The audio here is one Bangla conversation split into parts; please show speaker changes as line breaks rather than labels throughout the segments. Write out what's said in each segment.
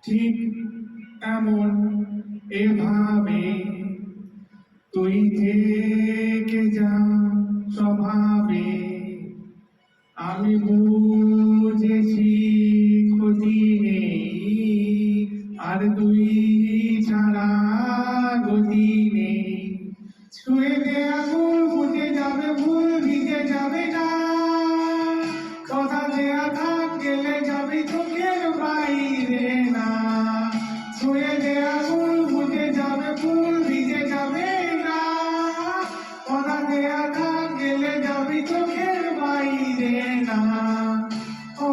ঠিক এমন এভাবে তুই থেকে যা স্বভাবে। আমি বুঝেছি ক্ষতি নেই, আর তুই ছাড়া গতি নেই। ছুঁয়ে দে আঙুল, বুঝে যাবে ভুল, ভিজে যাবে না কথা যে আঘাত গেলে যাবে চোখের বাইরে না। ছুঁয়ে দে আঙুল, বুঝে যাবে ভুল, ভিজে যাবে না কথা যে আঘাত গেলে যাবে চোখের বাইরে না। ও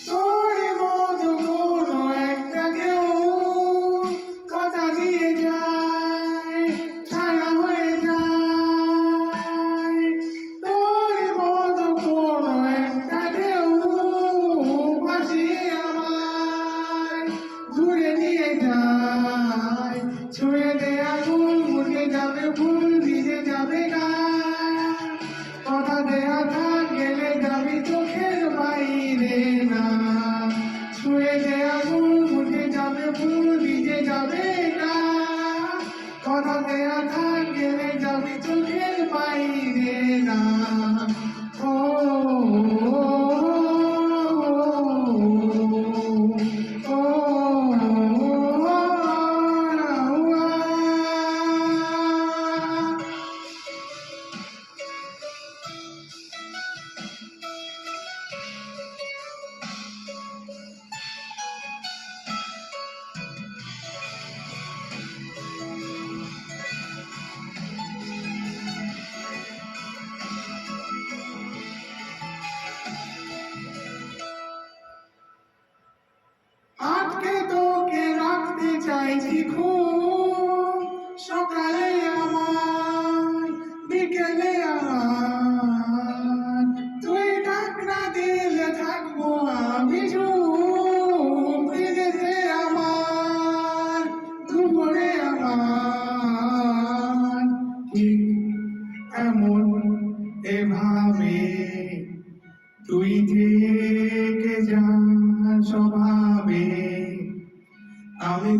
তোর মতো কোনো একটা কেউ কথা দিয়ে যায়, ছায়া হয়ে যায়। তোর মতো কোনো একটা কেউ ভাসিয়ে আমায় ঘুরে নিয়ে যায়। ছুঁয়ে দে আঙুল, মুড়ে যাবে ভুল, ভিজে যাবে না কথা দেয়া থাক গেলে যাবি চোখের বাইরে না। ছুঁয়ে দে আঙুল, মুড়ে যাবে ভুল, ভিজে যাবে না কথা দেয়া থাক গেলে যাবি চোখের বাইরে না। ও আটকে তোকে রাখতে চাইছি খুব, সকালে আমার বিকেলে আমার, তুই ডাক না দিলে থাকবো আমি চুপ। বিকেলে আমার, দুপুরে আমার, ঠিক এমন এভাবে তুই থেকে যা স্বভাবে। আমি